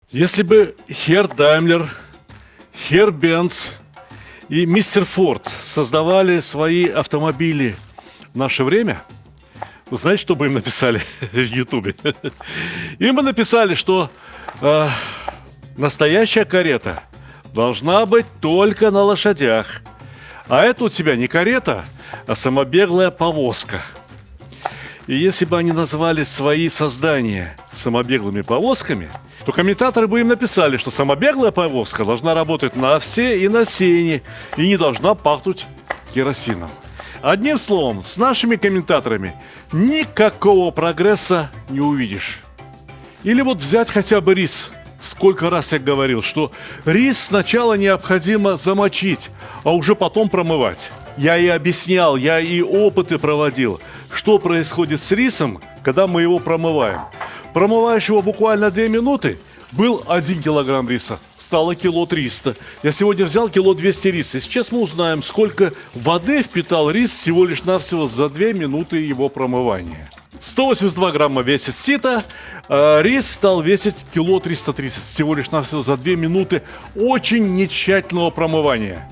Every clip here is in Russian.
Если бы Херр Даймлер, Херр Бенц и мистер Форд создавали свои автомобили в наше время, вы знаете, что бы им написали в Ютубе? Им бы написали, что настоящая карета должна быть только на лошадях. А это у тебя не карета, а самобеглая повозка. И если бы они назвали свои создания самобеглыми повозками, то комментаторы бы им написали, что самобеглая повозка должна работать на овсе и на сене и не должна пахнуть керосином. Одним словом, с нашими комментаторами никакого прогресса не увидишь. Или вот взять хотя бы рис. Сколько раз я говорил, что рис сначала необходимо замочить, а уже потом промывать. Я и объяснял, я и опыты проводил, что происходит с рисом, когда мы его промываем. Промываешь его буквально 2 минуты, был 1 килограмм риса, стало кило 300. Я сегодня взял кило 200 риса. И сейчас мы узнаем, сколько воды впитал рис всего лишь навсего за 2 минуты его промывания. 182 грамма весит сито, рис стал весить кило 330 всего лишь навсего за 2 минуты очень нетщательного промывания.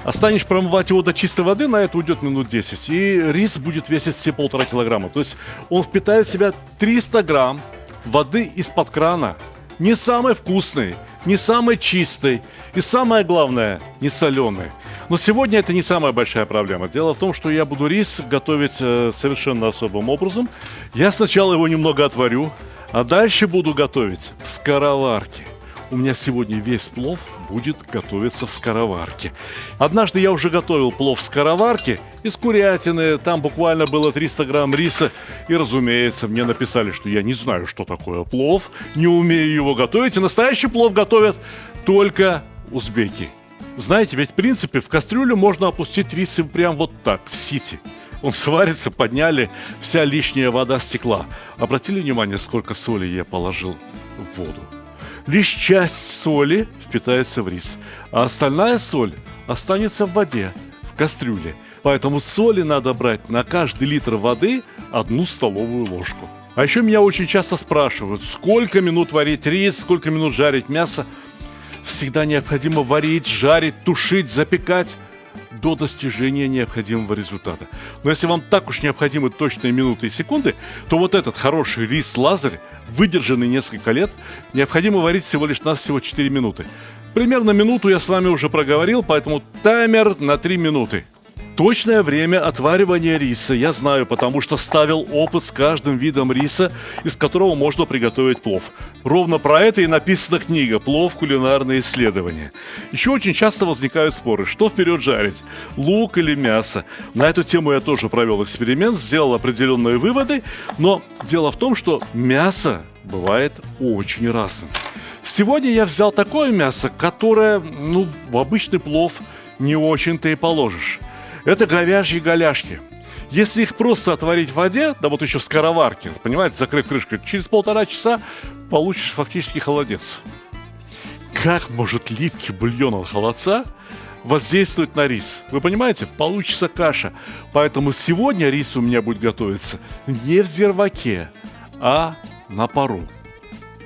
Останешь промывать его до чистой воды, на это уйдет минут 10. И рис будет весить все 1,5 килограмма. То есть он впитает в себя 300 грамм воды из-под крана. Не самой вкусной, не самой чистой и, самое главное, не соленой. Но сегодня это не самая большая проблема. Дело в том, что я буду рис готовить совершенно особым образом. Я сначала его немного отварю, а дальше буду готовить в скороварке. У меня сегодня весь плов будет готовиться в скороварке. Однажды я уже готовил плов в скороварке из курятины. Там буквально было 300 грамм риса. И, разумеется, мне написали, что я не знаю, что такое плов, не умею его готовить. И настоящий плов готовят только узбеки. Знаете, ведь в принципе в кастрюлю можно опустить рис прям вот так, в сите. Он сварится, подняли, вся лишняя вода стекла. Обратили внимание, сколько соли я положил в воду? Лишь часть соли впитается в рис, а остальная соль останется в воде, в кастрюле. Поэтому соли надо брать на каждый литр воды 1 столовую ложку. А еще меня очень часто спрашивают, сколько минут варить рис, сколько минут жарить мясо. Всегда необходимо варить, жарить, тушить, запекать до достижения необходимого результата. Но если вам так уж необходимы точные минуты и секунды, то вот этот хороший рис Лазарь, выдержанный несколько лет, необходимо варить всего лишь навсего 4 минуты. Примерно минуту я с вами уже проговорил, поэтому таймер на 3 минуты. Точное время отваривания риса я знаю, потому что ставил опыт с каждым видом риса, из которого можно приготовить плов. Ровно про это и написана книга «Плов. Кулинарные исследования». Еще очень часто возникают споры, что вперед жарить, лук или мясо. На эту тему я тоже провел эксперимент, сделал определенные выводы, но дело в том, что мясо бывает очень разным. Сегодня я взял такое мясо, которое, в обычный плов не очень-то и положишь. Это говяжьи голяшки. Если их просто отварить в воде, да вот еще в скороварке, понимаете, закрыв крышкой, через 1,5 часа получишь фактически холодец. Как может липкий бульон от холодца воздействовать на рис? Вы понимаете, получится каша. Поэтому сегодня рис у меня будет готовиться не в зирваке, а на пару.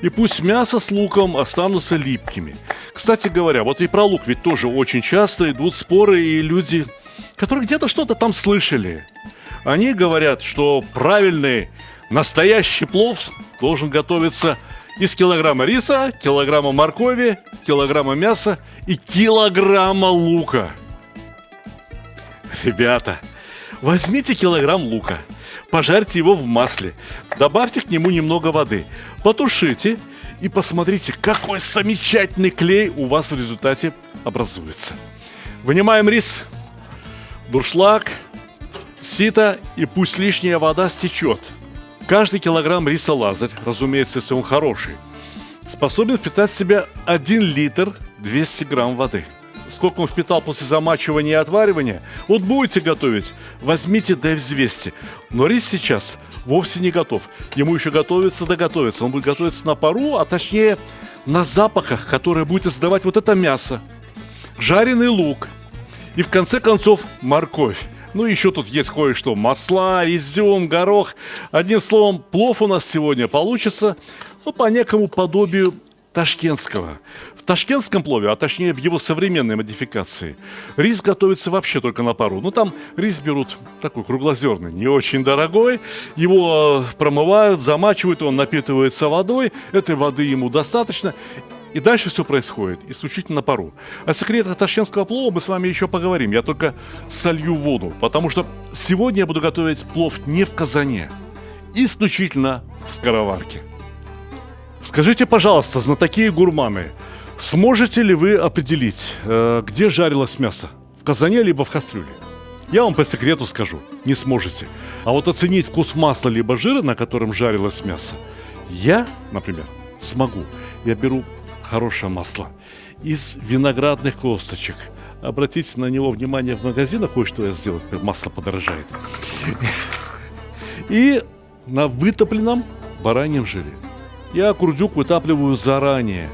И пусть мясо с луком останутся липкими. Кстати говоря, вот и про лук ведь тоже очень часто идут споры, и люди, которые где-то что-то там слышали, они говорят, что правильный настоящий плов должен готовиться из килограмма риса, килограмма моркови, килограмма мяса и килограмма лука. Ребята, возьмите килограмм лука, пожарьте его в масле, добавьте к нему немного воды, потушите и посмотрите, какой замечательный клей у вас в результате образуется. Вынимаем рис, дуршлаг, сито, и пусть лишняя вода стечет. Каждый килограмм риса Лазарь, разумеется, если он хороший, способен впитать в себя 1 литр 200 грамм воды. Сколько он впитал после замачивания и отваривания, вот будете готовить, возьмите да и взвесьте. Но рис сейчас вовсе не готов. Ему еще готовиться да готовиться. Он будет готовиться на пару, а точнее на запахах, которые будет издавать вот это мясо, жареный лук и в конце концов морковь. Ну, еще тут есть кое-что. Масла, изюм, горох. Одним словом, плов у нас сегодня получится, ну, по некому подобию ташкентского. В ташкентском плове, а точнее в его современной модификации, рис готовится вообще только на пару. Ну, там рис берут такой круглозерный, не очень дорогой. Его промывают, замачивают, он напитывается водой. Этой воды ему достаточно. И дальше все происходит исключительно на пару. О секретах ташкентского плова мы с вами еще поговорим. Я только солью воду, потому что сегодня я буду готовить плов не в казане, исключительно в скороварке. Скажите, пожалуйста, знатоки и гурманы, сможете ли вы определить, где жарилось мясо? В казане либо в кастрюле? Я вам по секрету скажу, не сможете. А вот оценить вкус масла либо жира, на котором жарилось мясо, я, например, смогу. Я беру хорошее масло из виноградных косточек. Обратите на него внимание в магазинах, кое-что я сделал, теперь масло подорожает. И на вытопленном бараньем жире. Я курдюк вытапливаю заранее,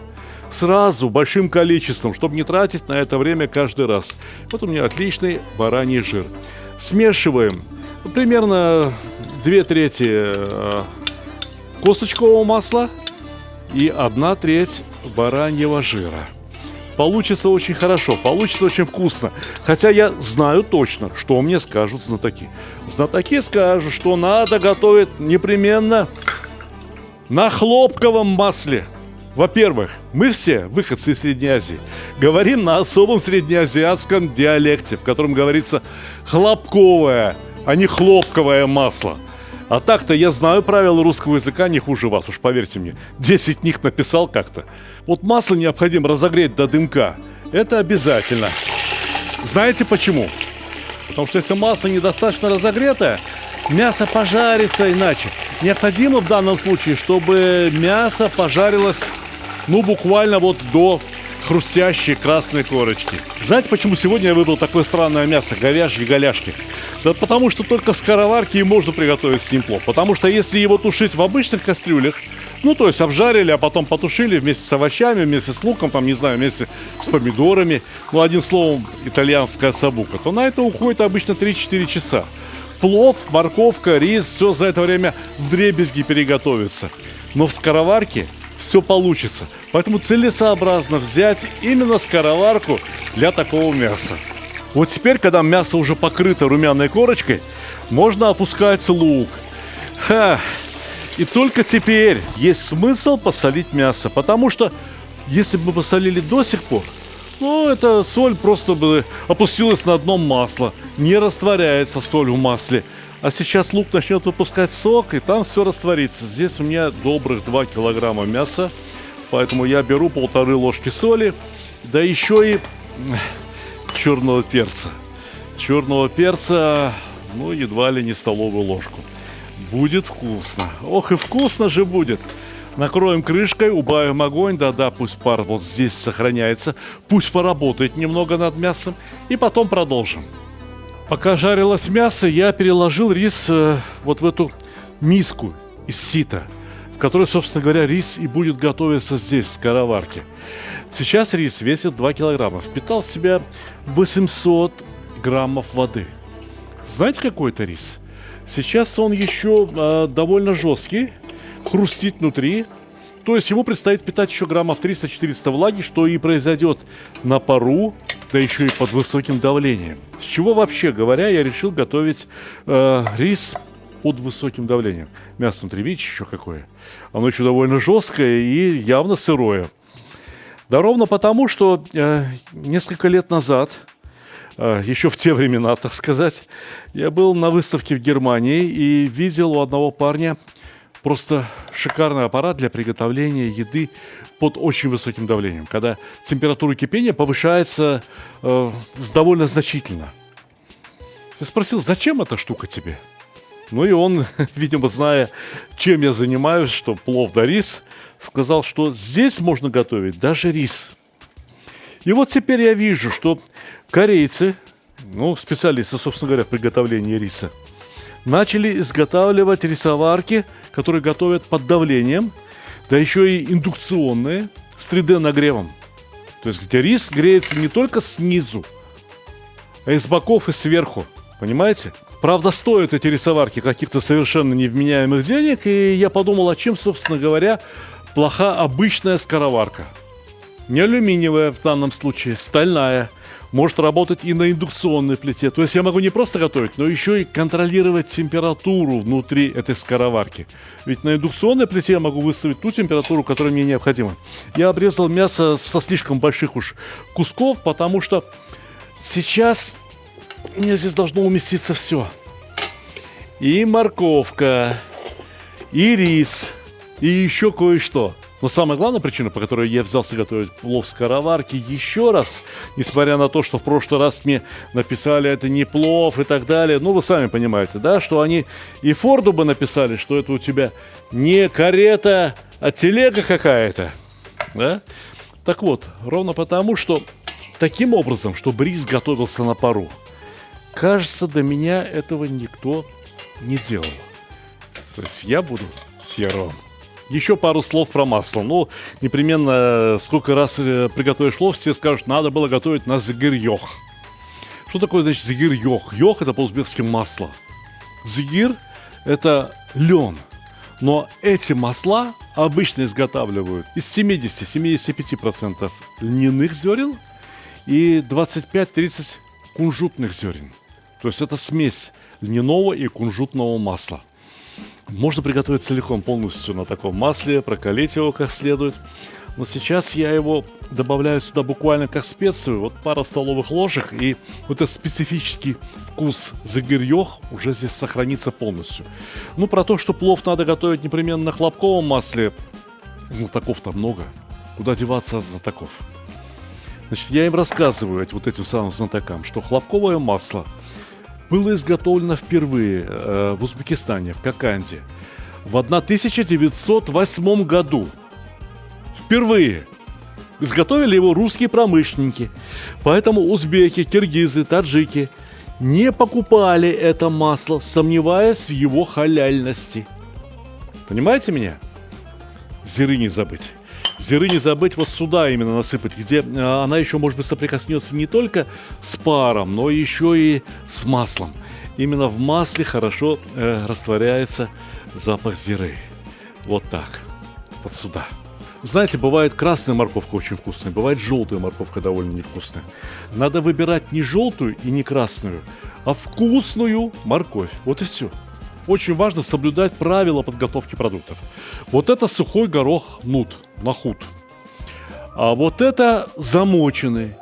сразу, большим количеством, чтобы не тратить на это время каждый раз. Вот у меня отличный бараний жир. Смешиваем примерно 2/3 косточкового масла и 1/3 бараньего жира. Получится очень хорошо, получится очень вкусно. Хотя я знаю точно, что мне скажут знатоки. Знатоки скажут, что надо готовить непременно на хлопковом масле. Во-первых, мы все, выходцы из Средней Азии, говорим на особом среднеазиатском диалекте, в котором говорится хлопковое, а не хлопковое масло. А так-то я знаю правила русского языка не хуже вас, уж поверьте мне. 10 книг написал как-то. Вот масло необходимо разогреть до дымка. Это обязательно. Знаете почему? Потому что если масло недостаточно разогретое, мясо пожарится иначе. Необходимо в данном случае, чтобы мясо пожарилось, ну, буквально вот до хрустящей красной корочки. Знаете, почему сегодня я выбрал такое странное мясо, говяжьи голяшки? Да потому что только в скороварке и можно приготовить с ним плов. Потому что если его тушить в обычных кастрюлях, ну, то есть обжарили, а потом потушили вместе с овощами, вместе с луком, там, не знаю, вместе с помидорами, ну, одним словом, итальянская осабука, то на это уходит обычно 3-4 часа. Плов, морковка, рис, все за это время вдребезги переготовится. Но в скороварке все получится. Поэтому целесообразно взять именно скороварку для такого мяса. Вот теперь, когда мясо уже покрыто румяной корочкой, можно опускать лук. И только теперь есть смысл посолить мясо. Потому что если бы мы посолили до сих пор, ну, эта соль просто бы опустилась на дно масла. Не растворяется соль в масле. А сейчас лук начнет выпускать сок, и там все растворится. Здесь у меня добрых 2 килограмма мяса. Поэтому я беру 1,5 ложки соли. Да еще и черного перца. Черного перца, ну, едва ли не столовую ложку. Будет вкусно. Ох, и вкусно же будет. Накроем крышкой, убавим огонь, да-да, пусть пар вот здесь сохраняется, пусть поработает немного над мясом, и потом продолжим. Пока жарилось мясо, я переложил рис вот в эту миску из сита, в которой, собственно говоря, рис и будет готовиться здесь, в скороварке. Сейчас рис весит 2 килограмма, впитал в себя 800 граммов воды. Знаете, какой это рис? Сейчас он еще довольно жесткий, хрустит внутри, то есть ему предстоит впитать еще граммов 300-400 влаги, что и произойдет на пару, да еще и под высоким давлением. С чего вообще говоря я решил готовить рис под высоким давлением. Мясо внутри, видите, еще какое. Оно еще довольно жесткое и явно сырое. Да ровно потому, что несколько лет назад, еще в те времена, так сказать, я был на выставке в Германии и видел у одного парня просто шикарный аппарат для приготовления еды под очень высоким давлением, когда температура кипения повышается довольно значительно. Я спросил, зачем эта штука тебе? Ну и он, видимо, зная, чем я занимаюсь, что плов да рис, сказал, что здесь можно готовить даже рис. И вот теперь я вижу, что корейцы, ну, специалисты, собственно говоря, в приготовлении риса, начали изготавливать рисоварки, которые готовят под давлением, да еще и индукционные, с 3D-нагревом. То есть, где рис греется не только снизу, а и с боков, и сверху. Понимаете? Правда, стоят эти рисоварки каких-то совершенно невменяемых денег, и я подумал, а чем, собственно говоря, плоха обычная скороварка. Не алюминиевая в данном случае, стальная. Может работать и на индукционной плите. То есть я могу не просто готовить, но еще и контролировать температуру внутри этой скороварки. Ведь на индукционной плите я могу выставить ту температуру, которая мне необходима. Я обрезал мясо со слишком больших уж кусков, потому что сейчас мне здесь должно уместиться все. И морковка, и рис, и еще кое-что. Но самая главная причина, по которой я взялся готовить плов в скороварке еще раз, несмотря на то, что в прошлый раз мне написали, это не плов и так далее, ну вы сами понимаете, да, что они и Форду бы написали, что это у тебя не карета, а телега какая-то, да? Так вот, ровно потому, что таким образом, чтобы рис готовился на пару, кажется, до меня этого никто не делал. То есть я буду первым. Еще пару слов про масло. Ну, непременно, сколько раз приготовишь плов, все скажут, надо было готовить на зигир-йох. Что такое, значит, зигир-йох? Йох – это по-узбекски масло. Зигир – это лен. Но эти масла обычно изготавливают из 70-75% льняных зерен и 25-30% кунжутных зерен. То есть это смесь льняного и кунжутного масла. Можно приготовить целиком, полностью на таком масле, прокалить его как следует. Но сейчас я его добавляю сюда буквально как специю. Вот пара столовых ложек, и вот этот специфический вкус зигир-йох уже здесь сохранится полностью. Ну, про то, что плов надо готовить непременно на хлопковом масле, знатоков-то много. Куда деваться от знатоков? Значит, я им рассказываю, вот этим самым знатокам, что хлопковое масло было изготовлено впервые в Узбекистане, в Коканде, в 1908 году. Впервые изготовили его русские промышленники. Поэтому узбеки, киргизы, таджики не покупали это масло, сомневаясь в его халяльности. Понимаете меня? Зиры не забыть. Зиры не забыть вот сюда именно насыпать, где она еще, может быть, соприкоснется не только с паром, но еще и с маслом. Именно в масле хорошо растворяется запах зиры. Вот так. Вот сюда. Знаете, бывает красная морковка очень вкусная, бывает желтая морковка довольно невкусная. Надо выбирать не желтую и не красную, а вкусную морковь. Вот и все. Очень важно соблюдать правила подготовки продуктов. Вот это сухой горох нахут. А вот это замоченный.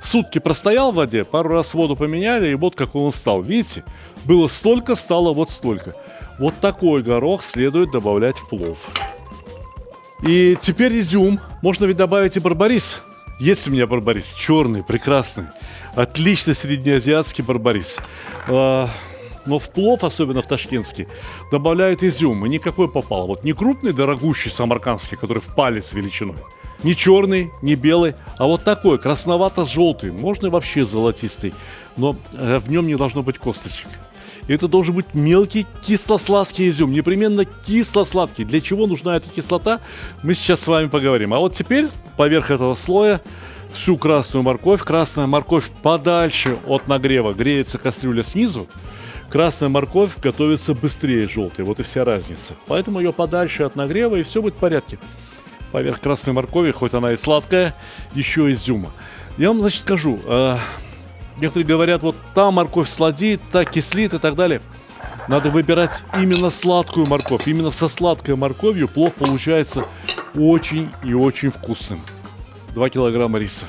Сутки простоял в воде, пару раз воду поменяли, и вот какой он стал. Видите? Было столько, стало вот столько. Вот такой горох следует добавлять в плов. И теперь изюм. Можно ведь добавить и барбарис. Есть у меня барбарис. Черный, прекрасный. Отличный среднеазиатский барбарис. Но в плов, особенно в ташкентский, добавляют изюм. И никакой попал. Вот не крупный, дорогущий самаркандский, который в палец величиной. Не черный, не белый, а вот такой, красновато-желтый. Можно и вообще золотистый. Но в нем не должно быть косточек. И это должен быть мелкий кисло-сладкий изюм. Непременно кисло-сладкий. Для чего нужна эта кислота, мы сейчас с вами поговорим. А вот теперь поверх этого слоя всю красную морковь. Красная морковь подальше от нагрева. Греется кастрюля снизу. Красная морковь готовится быстрее желтой. Вот и вся разница. Поэтому ее подальше от нагрева, и все будет в порядке. Поверх красной моркови, хоть она и сладкая, еще изюма. Я вам, значит, скажу. Некоторые говорят, вот та морковь сладит, та кислит и так далее. Надо выбирать именно сладкую морковь. Именно со сладкой морковью плов получается очень и очень вкусным. 2 килограмма риса.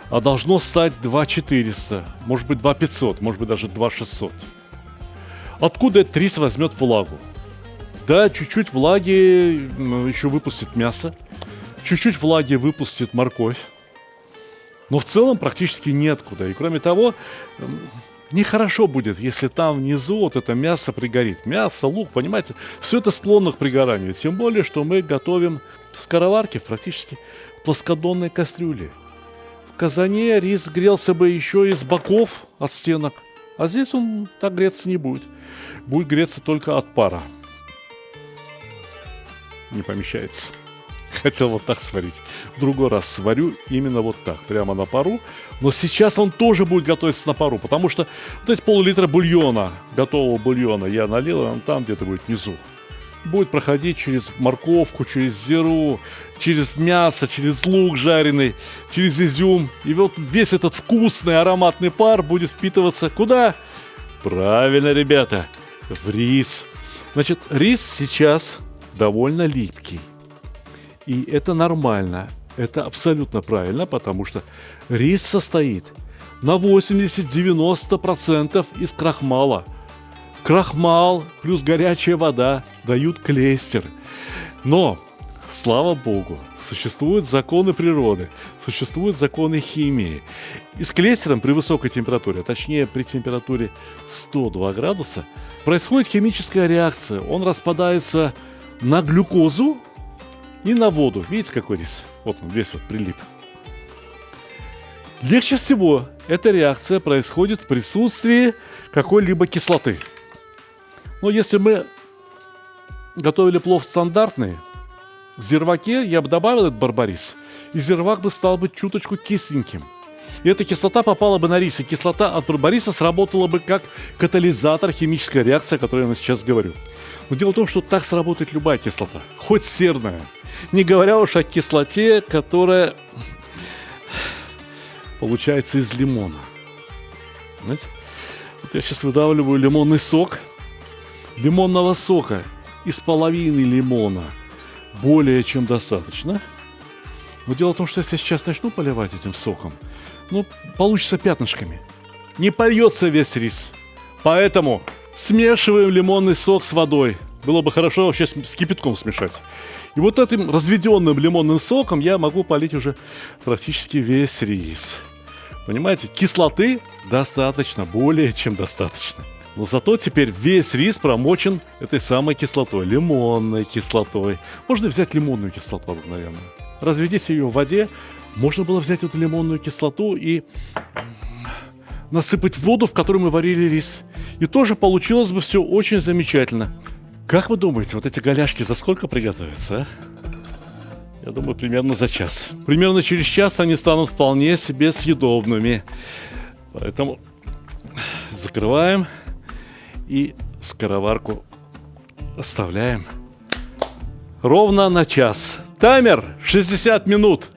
А должно стать 2400, может быть 2500, может быть даже 2600. Откуда этот рис возьмет влагу? Да, чуть-чуть влаги еще выпустит мясо, чуть-чуть влаги выпустит морковь. Но в целом практически неоткуда. И кроме того, нехорошо будет, если там внизу вот это мясо пригорит. Мясо, лук, понимаете, все это склонно к пригоранию. Тем более, что мы готовим в скороварке, практически плоскодонной кастрюле. В казане рис грелся бы еще и с боков от стенок. А здесь он так греться не будет. Будет греться только от пара. Не помещается. Хотел вот так сварить. В другой раз сварю именно вот так, прямо на пару. Но сейчас он тоже будет готовиться на пару, потому что вот эти пол-литра бульона, готового бульона, я налил, он там где-то будет внизу. Будет проходить через морковку, через зиру, через мясо, через лук жареный, через изюм. И вот весь этот вкусный ароматный пар будет впитываться куда? Правильно, ребята, в рис. Значит, рис сейчас довольно липкий. И это нормально, это абсолютно правильно, потому что рис состоит на 80-90% из крахмала. Крахмал плюс горячая вода дают клейстер. Но, слава богу, существуют законы природы, существуют законы химии. И с клейстером при высокой температуре, а точнее при температуре 102 градуса, происходит химическая реакция. Он распадается на глюкозу и на воду. Видите, какой рис? Вот он весь вот прилип. Легче всего эта реакция происходит в присутствии какой-либо кислоты. Но если мы готовили плов стандартный, в зирваке я бы добавил этот барбарис, и зирвак бы стал бы чуточку кисленьким. И эта кислота попала бы на рис, и кислота от барбариса сработала бы как катализатор химической реакции, о которой я сейчас говорю. Но дело в том, что так сработает любая кислота, хоть серная. Не говоря уж о кислоте, которая получается из лимона. Знаете? Вот я сейчас выдавливаю лимонный сок. Лимонного сока из половины лимона более чем достаточно. Но дело в том, что если я сейчас начну поливать этим соком, получится пятнышками. Не польется весь рис. Поэтому смешиваем лимонный сок с водой. Было бы хорошо вообще с кипятком смешать. И вот этим разведенным лимонным соком я могу полить уже практически весь рис. Понимаете, кислоты достаточно, более чем достаточно. Но зато теперь весь рис промочен этой самой кислотой, лимонной кислотой. Можно взять лимонную кислоту обыкновенную. Разведите ее в воде. Можно было взять эту лимонную кислоту и насыпать в воду, в которой мы варили рис. И тоже получилось бы все очень замечательно. Как вы думаете, вот эти голяшки за сколько приготовятся, а? Я думаю, примерно за час. Примерно через час они станут вполне себе съедобными. Поэтому закрываем и скороварку оставляем ровно на час. Таймер 60 минут.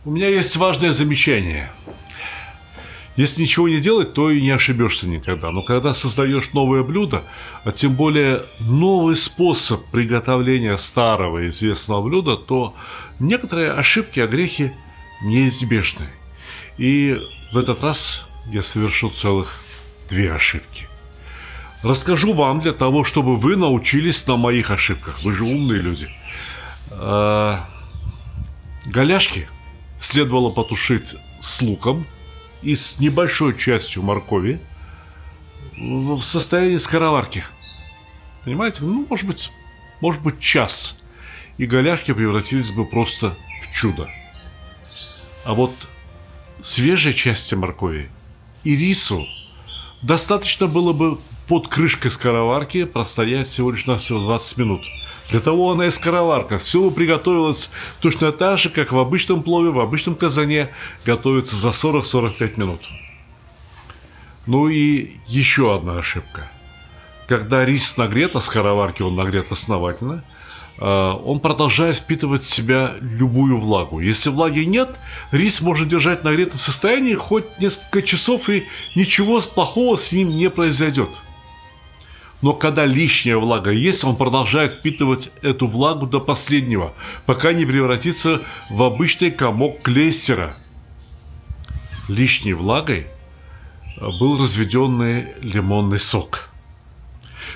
У меня есть важное замечание. Если ничего не делать, то и не ошибешься никогда. Но когда создаешь новое блюдо, а тем более новый способ приготовления старого известного блюда, то некоторые ошибки, огрехи неизбежны. И в этот раз я совершу целых 2 ошибки. Расскажу вам для того, чтобы вы научились на моих ошибках. Вы же умные люди. Голяшки следовало потушить с луком и с небольшой частью моркови в состоянии скороварки. Понимаете? Может быть час. И голяшки превратились бы просто в чудо. А вот свежей части моркови и рису достаточно было бы под крышкой скороварки простоять всего лишь навсего 20 минут. Для того она и скороварка. Все приготовилось точно так же, как в обычном плове, в обычном казане готовится за 40-45 минут. Ну и еще одна ошибка. Когда рис нагрет, а скороварки он нагрет основательно, он продолжает впитывать в себя любую влагу. Если влаги нет, рис можно держать в нагретом состоянии хоть несколько часов, и ничего плохого с ним не произойдет. Но когда лишняя влага есть, он продолжает впитывать эту влагу до последнего, пока не превратится в обычный комок клейстера. Лишней влагой был разведенный лимонный сок.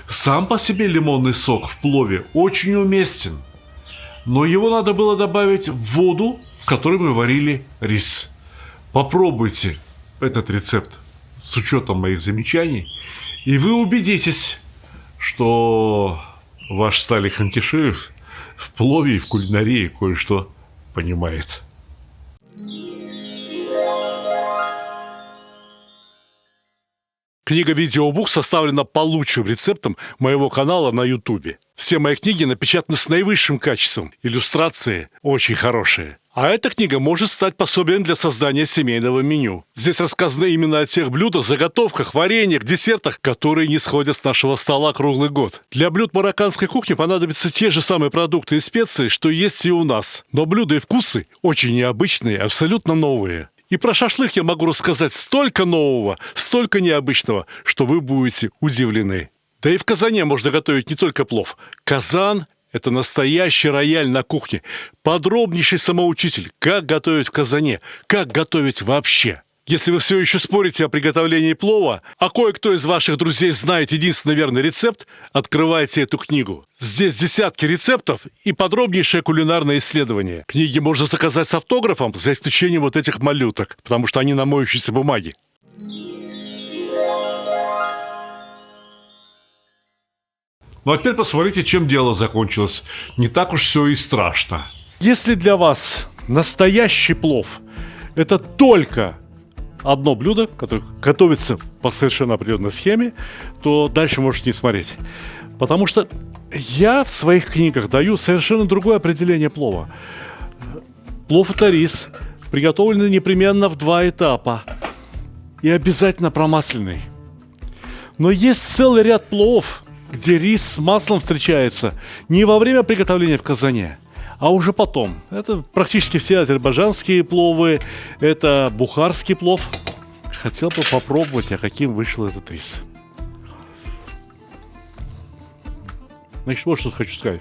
Сам по себе лимонный сок в плове очень уместен, но его надо было добавить в воду, в которой мы варили рис. Попробуйте этот рецепт с учетом моих замечаний, и вы убедитесь, что ваш Сталик Ханкишиев в плове и в кулинарии кое-что понимает. Книга-видеобук составлена по лучшим рецептам моего канала на Ютубе. Все мои книги напечатаны с наивысшим качеством. Иллюстрации очень хорошие. А эта книга может стать пособием для создания семейного меню. Здесь рассказано именно о тех блюдах, заготовках, вареньях, десертах, которые не сходят с нашего стола круглый год. Для блюд марокканской кухни понадобятся те же самые продукты и специи, что есть и у нас. Но блюда и вкусы очень необычные, абсолютно новые. И про шашлык я могу рассказать столько нового, столько необычного, что вы будете удивлены. Да и в казане можно готовить не только плов. Казан – это настоящий рояль на кухне. Подробнейший самоучитель, как готовить в казане, как готовить вообще. Если вы все еще спорите о приготовлении плова, а кое-кто из ваших друзей знает единственный верный рецепт, открывайте эту книгу. Здесь десятки рецептов и подробнейшее кулинарное исследование. Книги можно заказать с автографом, за исключением вот этих малюток, потому что они на моющейся бумаге. Ну а теперь посмотрите, чем дело закончилось. Не так уж все и страшно. Если для вас настоящий плов – это только одно блюдо, которое готовится по совершенно определенной схеме, то дальше можете не смотреть. Потому что я в своих книгах даю совершенно другое определение плова. Плов – это рис, приготовленный непременно в 2 этапа и обязательно промасленный. Но есть целый ряд пловов, где рис с маслом встречается не во время приготовления в казане, а уже потом. Это практически все азербайджанские пловы, это бухарский плов. Хотел бы попробовать, а каким вышел этот рис. Значит, вот что хочу сказать.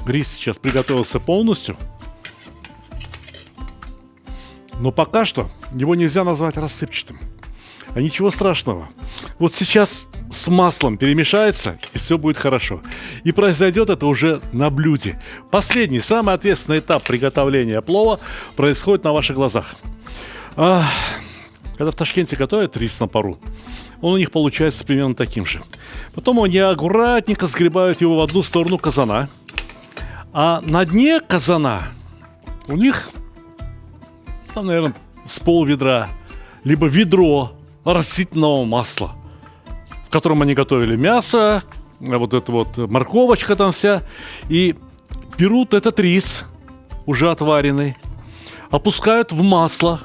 Рис сейчас приготовился полностью, но пока что его нельзя назвать рассыпчатым. А ничего страшного. Вот сейчас с маслом перемешается, и все будет хорошо. И произойдет это уже на блюде. Последний, самый ответственный этап приготовления плова происходит на ваших глазах. Когда в Ташкенте готовят рис на пару, он у них получается примерно таким же. Потом они аккуратненько сгребают его в одну сторону казана. А на дне казана у них там, наверное, с пол-ведра, либо ведро растительного масла, в котором они готовили мясо, вот эта вот морковочка там вся, и берут этот рис, уже отваренный, опускают в масло,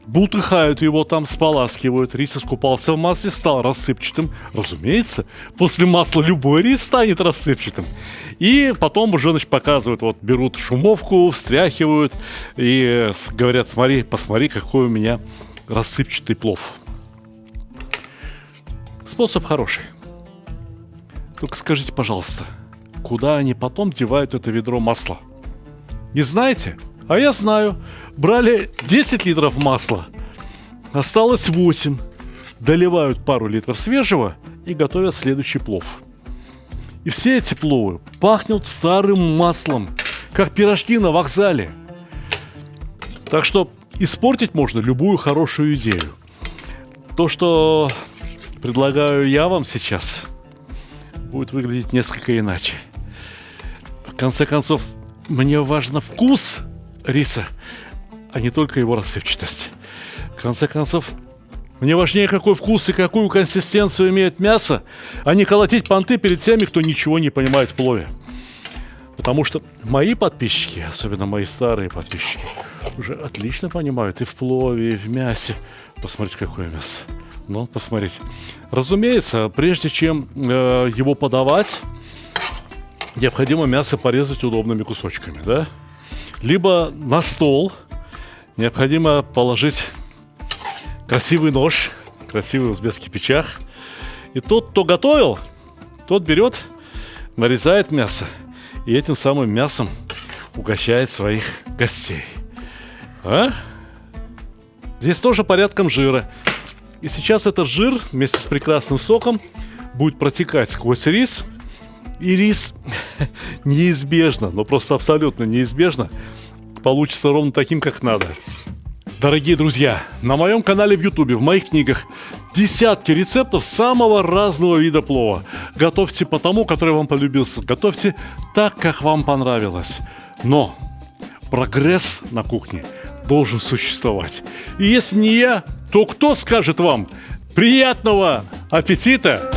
бултыхают его там, споласкивают. Рис искупался в масле, стал рассыпчатым. Разумеется, после масла любой рис станет рассыпчатым. И потом уже, значит, показывают, вот берут шумовку, встряхивают и говорят: смотри, посмотри, какой у меня рассыпчатый плов. Способ хороший. Только скажите, пожалуйста, куда они потом девают это ведро масла? Не знаете? А я знаю. Брали 10 литров масла, осталось 8. Доливают пару литров свежего и готовят следующий плов. И все эти пловы пахнут старым маслом, как пирожки на вокзале. Так что испортить можно любую хорошую идею. То, что предлагаю я вам сейчас, будет выглядеть несколько иначе. В конце концов, мне важен вкус риса, а не только его рассыпчатость. В конце концов, мне важнее, какой вкус и какую консистенцию имеет мясо, а не колотить понты перед теми, кто ничего не понимает в плове. Потому что мои подписчики, особенно мои старые подписчики, уже отлично понимают и в плове, и в мясе. Посмотрите, какое мясо. Ну, посмотрите. Разумеется, прежде чем его подавать, необходимо мясо порезать удобными кусочками, да? Либо на стол необходимо положить красивый нож, красивый узбекский пичах. И тот, кто готовил, тот берет, нарезает мясо и этим самым мясом угощает своих гостей. Здесь тоже порядком жира. И сейчас этот жир вместе с прекрасным соком будет протекать сквозь рис. И рис неизбежно, но просто абсолютно неизбежно получится ровно таким, как надо. Дорогие друзья, на моем канале в Ютубе, в моих книгах десятки рецептов самого разного вида плова. Готовьте по тому, который вам полюбился. Готовьте так, как вам понравилось. Но прогресс на кухне должен существовать. И если не я, то кто скажет вам «приятного аппетита»?